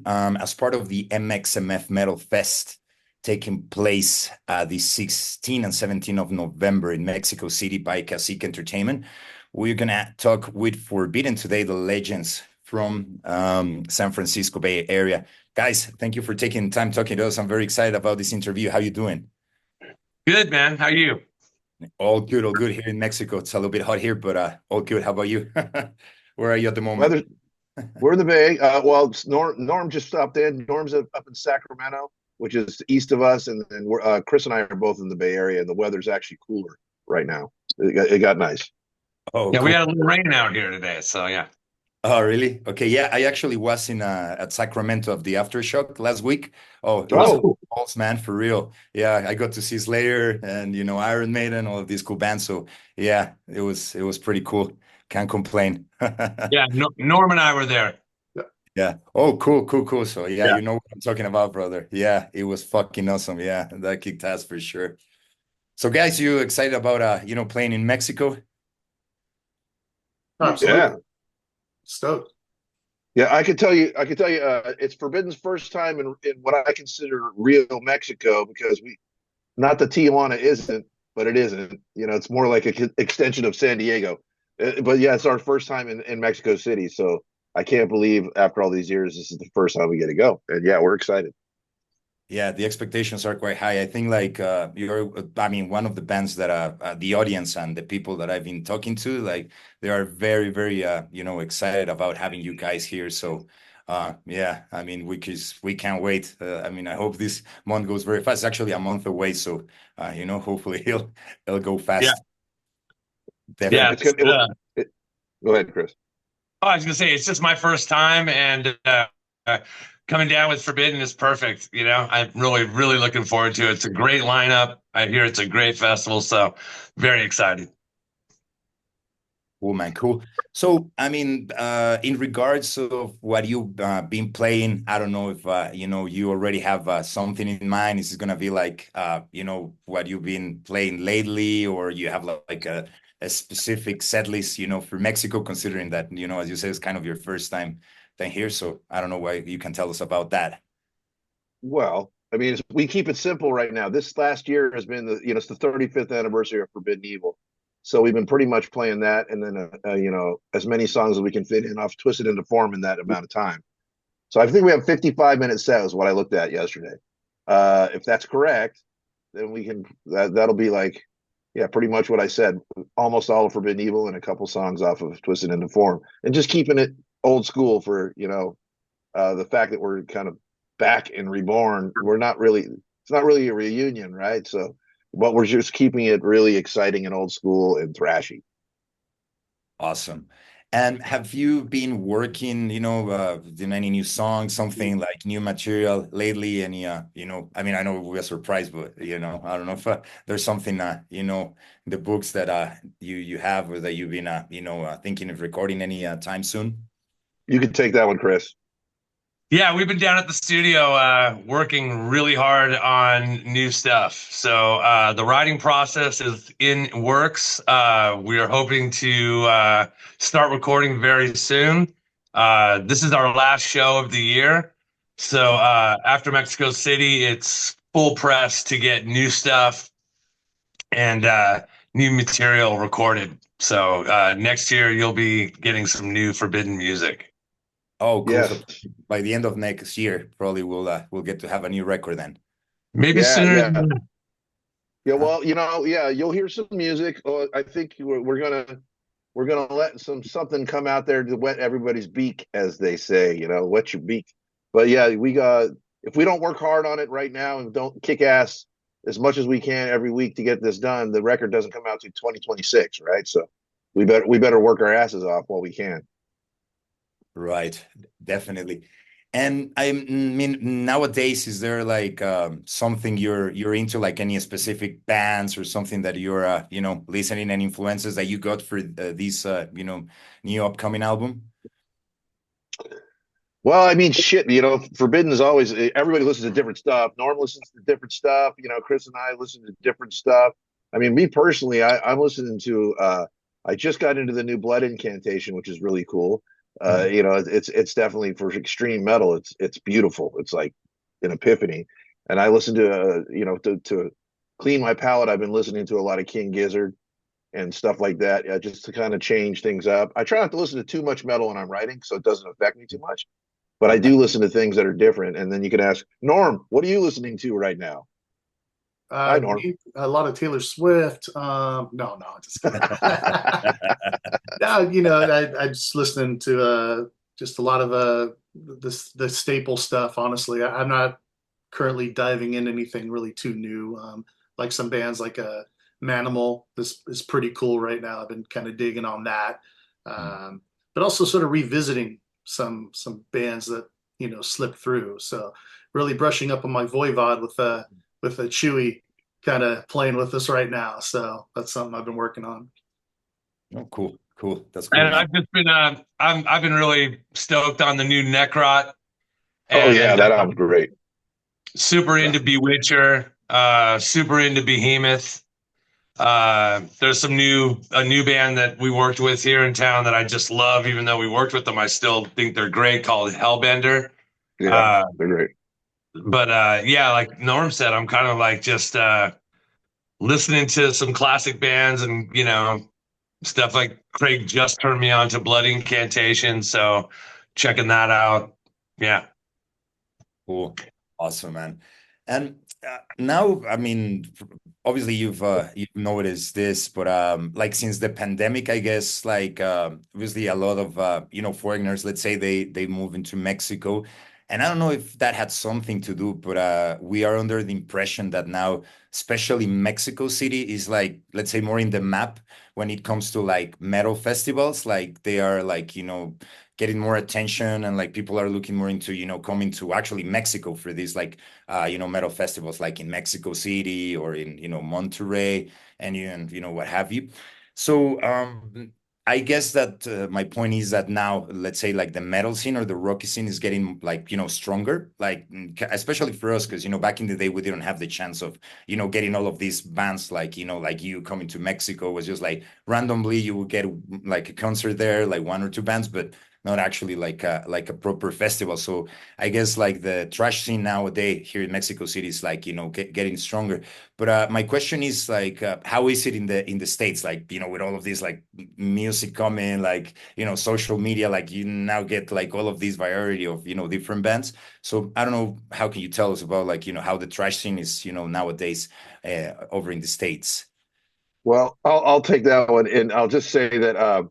as part of the MXMF Metal Fest taking place the 16th and 17th of November in Mexico City by Cacique Entertainment. We're going to talk with Forbidden today, the legends from San Francisco Bay Area. Guys, thank you for taking time talking to us. I'm very excited about this interview. How you doing? Good, man. How are you? All good here in Mexico. It's a little bit hot here, but all good. How about you? Where are you at the moment? Weather, we're in the Bay. Norm just stopped in. Norm's up in Sacramento, which is east of us, and Chris and I are both in the Bay Area, and the weather's actually cooler right now. It got nice. Oh, Yeah, we cool. had a little rain out here today, so yeah. Oh, really? Okay, yeah, I actually was in at Sacramento of the Aftershock last week. Oh, it was Oh, balls, man, for real. Yeah, I got to see Slayer and Iron Maiden, all of these cool bands. So yeah, it was pretty cool. Can't complain. Yeah, no, Norm and I were there. Yeah. Oh, cool. So yeah, Yeah. you know what I'm talking about, brother. Yeah, it was fucking awesome. Yeah, that kicked ass for sure. So guys, you excited about playing in Mexico? yeah, Absolutely. Stoked. yeah. I could tell you, it's Forbidden's first time in what I consider real Mexico because not that Tijuana isn't, but it isn't. It's more like an extension of San Diego. But yeah, it's our first time in Mexico City, so I can't believe after all these years, this is the first time we get to go. And yeah, we're excited. Yeah, the expectations are quite high. I think like I mean, one of the bands that the audience and the people that I've been talking to, like they are very, excited about having you guys here. So, yeah, I mean, we can't wait. I mean, I hope this month goes very fast. It's actually a month away, so hopefully it'll go Yeah, fast. Yeah, yeah. Definitely. it's gonna. Go ahead, Chris. I was gonna say it's just my first time, and coming down with Forbidden is perfect. I'm really looking forward to it. It's a great lineup. I hear it's a great festival, so very excited. Cool, man. Cool. So, I mean, in regards of what you've been playing, I don't know if you already have something in mind. Is it gonna be like what you've been playing lately, or you have like a specific set list, for Mexico, considering that, as you say, it's kind of your first time then here. So I don't know why you can tell us about that. Well, I mean, we keep it simple right now. This last year has been it's the 35th anniversary of Forbidden Evil, so we've been pretty much playing that, and then as many songs as we can fit in off Twisted into Form in that amount of time. So I think we have 55-minute set was what I looked at yesterday. If that's correct, then that'll be like, yeah, pretty much what I said. Almost all of Forbidden Evil and a couple songs off of Twisted into Form, and just keeping it old school for the fact that we're kind of back and reborn. It's not really a reunion, right? So, but we're just keeping it really exciting and old school and thrashy. Awesome. And have you been working, in any new songs, something like new material lately? Any, I mean, I know we were surprised, but I don't know if there's something, in the books that you have or that you've been, thinking of recording any time soon. You can take that one, Chris. Yeah, we've been down at the studio working really hard on new stuff. So the writing process is in works. We are hoping to start recording very soon. This is our last show of the year. So after Mexico City, it's full press to get new stuff and new material recorded. So next year, you'll be getting some new Forbidden music. Oh, cool. Yes. So by the end of next year, probably we'll get to have a new record then. Maybe Yeah, sooner yeah. than that. Yeah, well, yeah, you'll hear some music. I think we're gonna let something come out there to wet everybody's beak, as they say. Wet your beak. But yeah, we got if we don't work hard on it right now and don't kick ass as much as we can every week to get this done, the record doesn't come out to 2026, right? So we better work our asses off while we can. Right, definitely. And I mean, nowadays, is there like something you're into, like any specific bands or something that you're listening and influences that you got for this new upcoming album? Well, I mean, shit, Forbidden is always everybody listens to different stuff. Norm listens to different stuff. Chris and I listen to different stuff. I mean, me personally, I'm listening to. I just got into the new Blood Incantation, which is really cool. You know, it's definitely for extreme metal. It's beautiful. It's like an epiphany. And I listen to you know, to clean my palate. I've been listening to a lot of King Gizzard and stuff like that, just to kind of change things up. I try not to listen to too much metal when I'm writing, so it doesn't affect me too much. But I do listen to things that are different. And then you can ask Norm, what are you listening to right now? Hi, Norm. A lot of Taylor Swift. No, just kidding. No, I just listening to just a lot of the staple stuff. Honestly, I'm not currently diving in anything really too new. Like some bands like Manimal. This is pretty cool right now. I've been kind of digging on that, but also sort of revisiting some bands that slipped through. So really brushing up on my Voivod with a Chewy kind of playing with us right now. So that's something I've been working on. Oh, cool, cool. That's cool, And man. I've just been I've been really stoked on the new Necrot, Oh yeah, and that album's great. super Yeah. into Bewitcher, super into Behemoth. There's a new band that we worked with here in town that I just love, even though we worked with them, I still think they're great, called Hellbender. Yeah, Uh, they're great. but yeah, like Norm said, I'm kind of like just listening to some classic bands and stuff like Craig just turned me on to Blood Incantation, so checking that out. Yeah. Cool. Awesome, man. And now, I mean, obviously you've noticed this, but like since the pandemic, I guess like obviously a lot of foreigners, let's say they move into Mexico. And I don't know if that had something to do, but we are under the impression that now, especially Mexico City, is like, let's say, more in the map when it comes to like metal festivals. Like they are like, getting more attention and like people are looking more into coming to actually Mexico for these like metal festivals like in Mexico City or in Monterrey and what have you. So I guess that my point is that now let's say like the metal scene or the rock scene is getting like stronger, like especially for us because back in the day we didn't have the chance of getting all of these bands like like you coming to Mexico was just like randomly you would get like a concert there, like one or two bands, but not actually like a proper festival. So I guess like the trash scene nowadays here in Mexico City is like getting stronger. But my question is like, how is it in the States? Like with all of this like music coming, like social media, like you now get like all of this variety of different bands. So I don't know, how can you tell us about like how the trash scene is nowadays over in the States? Well, I'll take that one, and I'll just say that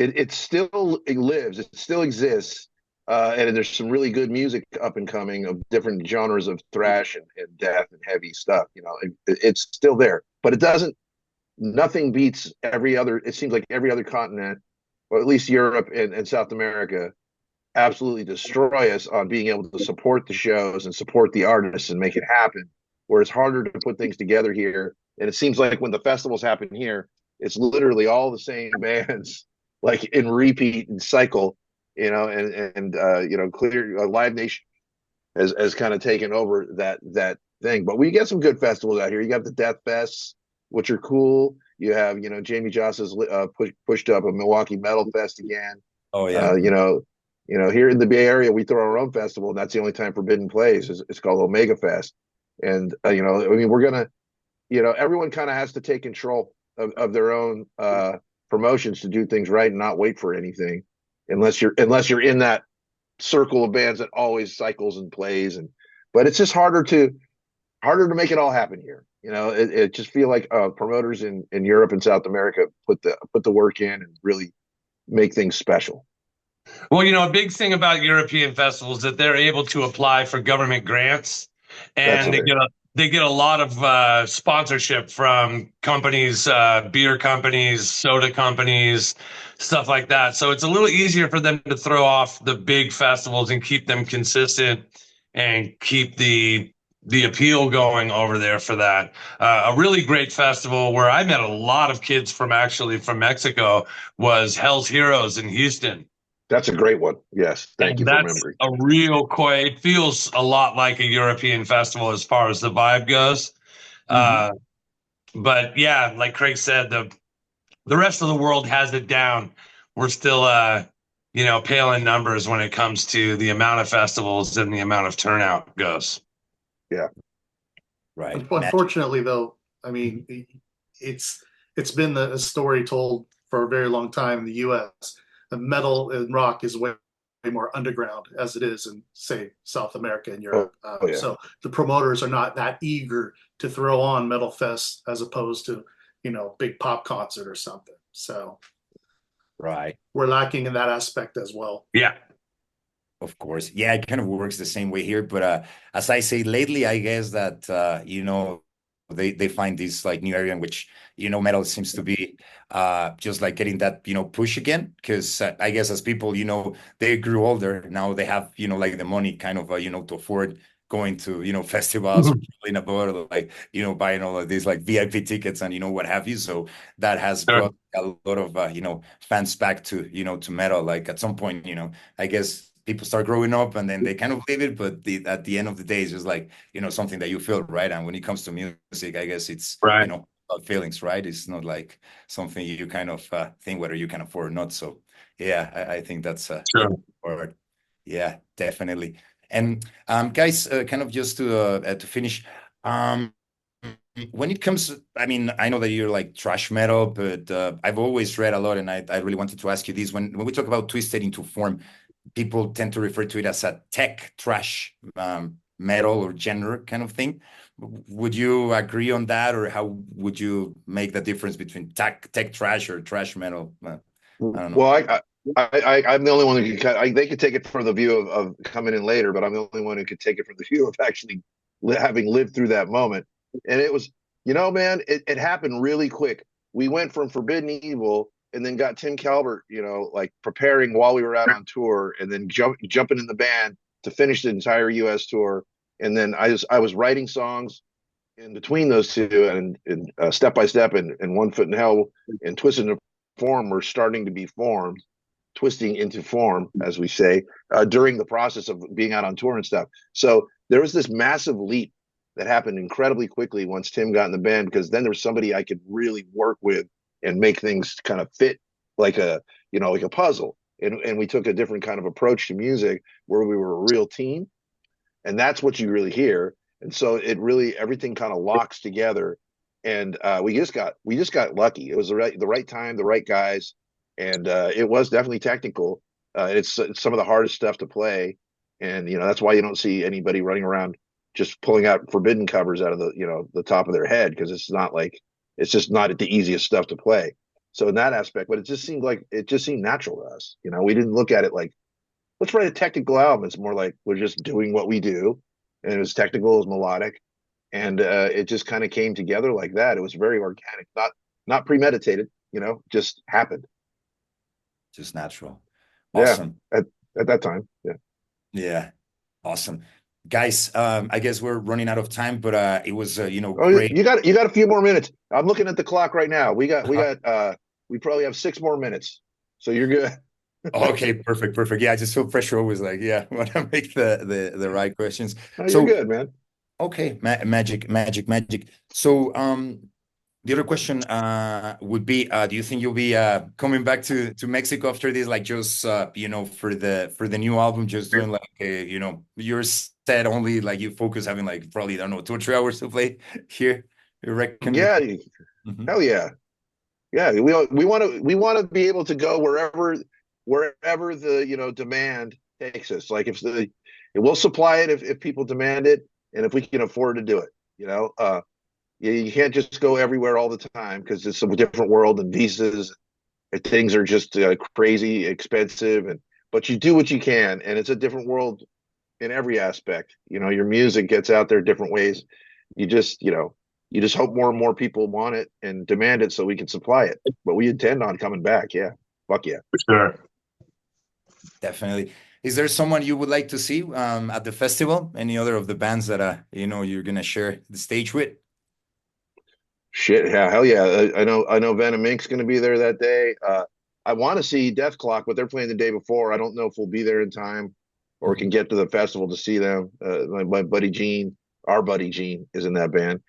it lives, it still exists, and there's some really good music up and coming of different genres of thrash and death and heavy stuff. It's still there, but it doesn't. Nothing beats every other. It seems like every other continent, or at least Europe and South America, absolutely destroy us on being able to support the shows and support the artists and make it happen. Where it's harder to put things together here, and it seems like when the festivals happen here, it's literally all the same bands, like in repeat and cycle, and clear Live Nation has kind of taken over that thing. But we get some good festivals out here. You got the Death Fests, which are cool. You have Jamie Joss has pushed up a Milwaukee Metal Fest again. Oh yeah. Uh, you know, here in the Bay Area, we throw our own festival, and that's the only time Forbidden plays. It's called Omega Fest, and I mean, we're gonna, everyone kind of has to take control of their own promotions to do things right and not wait for anything, unless you're in that circle of bands that always cycles and plays, but it's just harder to make it all happen here. It just feel like promoters in Europe and South America put the work in and really make things special. Well, a big thing about European festivals is that they're able to apply for government grants, That's and right. they get a lot of sponsorship from companies, beer companies, soda companies, stuff like that. So it's a little easier for them to throw off the big festivals and keep them consistent and keep the appeal going over there for that. A really great festival where I met a lot of kids from Mexico was Hell's Heroes in Houston. That's a great one. Yes, thank And you for that's remembering. a real quiet. It feels a lot like a European festival as far as the vibe goes. Mhm. Uh, but yeah, like Craig said, the rest of the world has it down. We're still, pale in numbers when it comes to the amount of festivals and the amount of turnout goes. Yeah. Right. Unfortunately, though, I mean, it's been a story told for a very long time in the U.S. The metal and rock is way more underground as it is in, say, South America and Oh, Europe. oh, yeah. So the promoters are not that eager to throw on metal fest as opposed to, big pop concert or something. So Right. we're lacking in that aspect as well. Yeah. Of course. Yeah, it kind of works the same way here. But as I say, lately, I guess that they find this like new area in which metal seems to be just like getting that push again. Because I guess as people they grew older, now they have like the money kind of to afford going to festivals or in a boat, or like buying all of these like VIP tickets and what have you. So that has Sure. brought a lot of fans back to to metal. Like at some point, I guess people start growing up and then they kind of leave it, but at the end of the day, it's just like, something that you feel, right? And when it comes to music, I guess it's, Right. about feelings, right? It's not like something you kind of think whether you can afford or not. So yeah, I think that's Sure. forward. Yeah, definitely. And guys, kind of just to finish, um, when it comes, I mean, I know that you're like thrash metal, but I've always read a lot, and I really wanted to ask you this. When we talk about Twisted into Form, people tend to refer to it as a tech thrash metal or genre kind of thing. Would you agree on that, or how would you make the difference between tech thrash or thrash metal? I don't know. Well, I'm the only one who can. They could take it from the view of coming in later, but I'm the only one who could take it from the view of actually having lived through that moment. And it was, man, it happened really quick. We went from Forbidden Evil and then got Tim Calvert, like preparing while we were out on tour, and then jumping in the band to finish the entire U.S. tour. And then I was writing songs in between those two, and Step by Step and One Foot in Hell and Twisted into Form were starting to be formed, twisting into form, as we say, during the process of being out on tour and stuff. So there was this massive leap that happened incredibly quickly once Tim got in the band, because then there was somebody I could really work with and make things kind of fit like like a puzzle. And we took a different kind of approach to music where we were a real team. And that's what you really hear. And so it really, everything kind of locks together. And we just got lucky. It was the right time, the right guys. And it was definitely technical. It's some of the hardest stuff to play. And, that's why you don't see anybody running around just pulling out Forbidden covers out of the top of their head, because it's just not the easiest stuff to play. So in that aspect, but it just seemed natural to us. We didn't look at it like, let's write a technical album. It's more like we're just doing what we do, and it was technical, it was melodic, and it just kind of came together like that. It was very organic, not premeditated. Just happened. Just natural. Yeah, Awesome. at that time. Yeah. Yeah. Awesome. Guys, I guess we're running out of time, but it was Oh, great. you got a few more minutes. I'm looking at the clock right now. We probably have 6 more minutes, so you're good. Okay, perfect. Yeah, I just feel pressure always, like, yeah, want to make the right questions. No, you're So, good, man. okay, magic. So, the other question would be, do you think you'll be coming back to Mexico after this, like just for the new album, just doing like your set only, like you focus having like probably, I don't know, 2 or 3 hours to play here, you reckon? Yeah, Mhm. hell yeah. Yeah, we want to be able to go wherever the demand takes us. Like we'll supply it if people demand it, and if we can afford to do it. You can't just go everywhere all the time, because it's a different world, and visas and things are just crazy expensive. But you do what you can, and it's a different world in every aspect. Your music gets out there different ways. You just hope more and more people want it and demand it so we can supply it. But we intend on coming back. Yeah. Fuck yeah. For sure. Definitely. Is there someone you would like to see at the festival? Any other of the bands that you're gonna share the stage with? Shit. Yeah. Hell yeah. I know Venom Inc.'s going to be there that day. I want to see Death Clock, but they're playing the day before. I don't know if we'll be there in time or can get to the festival to see them. My buddy Gene, our buddy Gene, is in that band.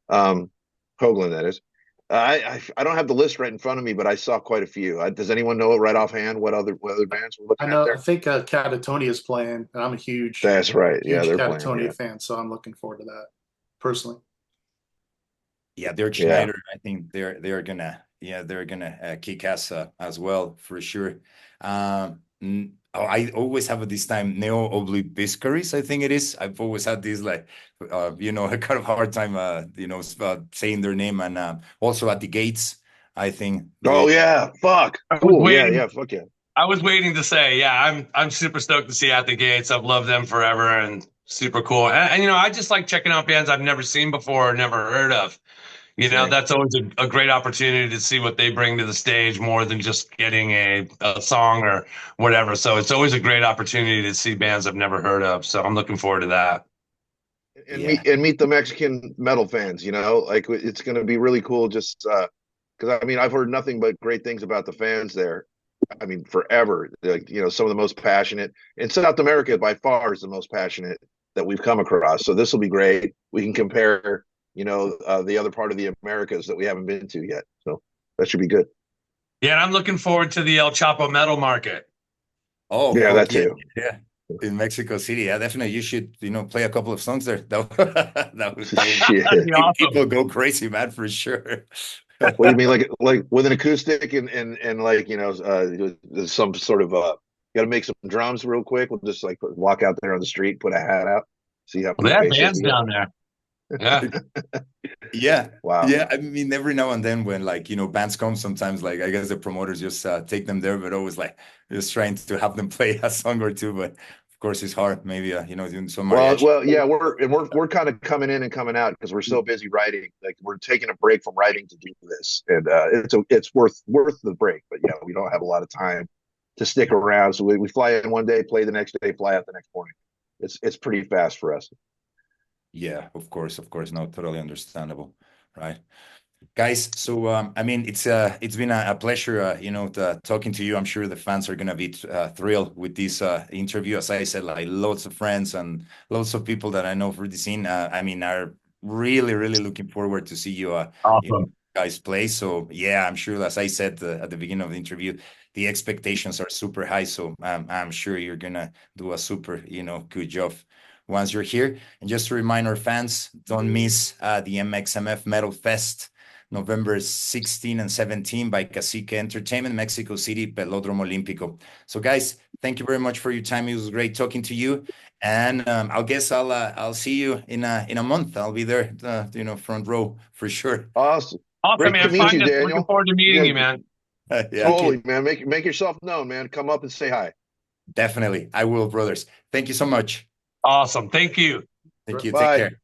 Hoagland, that is. I don't have the list right in front of me, but I saw quite a few. Does anyone know it right offhand? What other bands we're I looking at know. I there? think Catatonia is playing, and I'm a That's right. Yeah, huge they're playing. Catatonia Yeah, fan, so I'm looking forward to that personally. Yeah, Dirk yeah. Schneider. I think they're gonna kick ass as well for sure. I always have at this time Neo Oblibiscaris, I think it is. I've always had this like a kind of hard time saying their name, and also at the Gates. I think Oh yeah, fuck. I was Cool. Yeah, waiting. yeah. Fuck yeah. I was waiting to say, yeah, I'm super stoked to see At the Gates. I've loved them forever and super cool. And I just like checking out bands I've never seen before or never heard of. same. That's always a great opportunity to see what they bring to the stage more than just getting a song or whatever. So it's always a great opportunity to see bands I've never heard of. So I'm looking forward to that. And Yeah. meet the Mexican metal fans. Like it's going to be really cool. Just because I mean I've heard nothing but great things about the fans there. I mean forever. Like some of the most passionate in South America by far is the most passionate that we've come across. So this will be great. We can compare the other part of the Americas that we haven't been to yet. So that should be good. Yeah, and I'm looking forward to the El Chapo Metal Market. Oh, Yeah, fuck that yeah, too. yeah. In Mexico City, yeah, definitely. You should, play a couple of songs there. That'd Shit. be awesome. People go crazy, man, for sure. What do you mean, like with an acoustic and like some sort of got to make some drums real quick. We'll just like walk out there on the street, put a hat out, see how Well, many they have pesos bands we get. down there. Yeah. Yeah. Wow. Yeah. I mean, every now and then when bands come, sometimes like I guess the promoters just take them there, but always like just trying to have them play a song or two. But of course it's hard. Maybe doing some mariachi. Well, yeah, we're kind of coming in and coming out because we're so busy writing. Like we're taking a break from writing to do this, and it's worth the break. But yeah, we don't have a lot of time to stick around. So we fly in one day, play the next day, fly out the next morning. It's pretty fast for us. Yeah, of course, of course. No, totally understandable. Right. Guys, so I mean, it's been a pleasure, talking to you. I'm sure the fans are gonna be thrilled with this interview. As I said, like lots of friends and lots of people that I know for the scene. I mean, are really, really looking forward to see you, Awesome. guys play. So yeah, I'm sure, as I said at the beginning of the interview, the expectations are super high. So I'm sure you're gonna do a super, good job once you're here. And just to remind our fans, don't miss the MXMF Metal Fest. November 16 and 17 by Cacique Entertainment, Mexico City, Pelódromo Olímpico. So, guys, thank you very much for your time. It was great talking to you, and I'll see you in a month. I'll be there, front row for sure. Awesome. Awesome, Great to man. meet you, Find us. Looking Daniel. forward to meeting Yeah, you, man. Yeah, totally, man. Make yourself known, man. Come up and say hi. definitely. I will, brothers. Thank you so much. Awesome. Thank you. Thank you. Take Bye. care.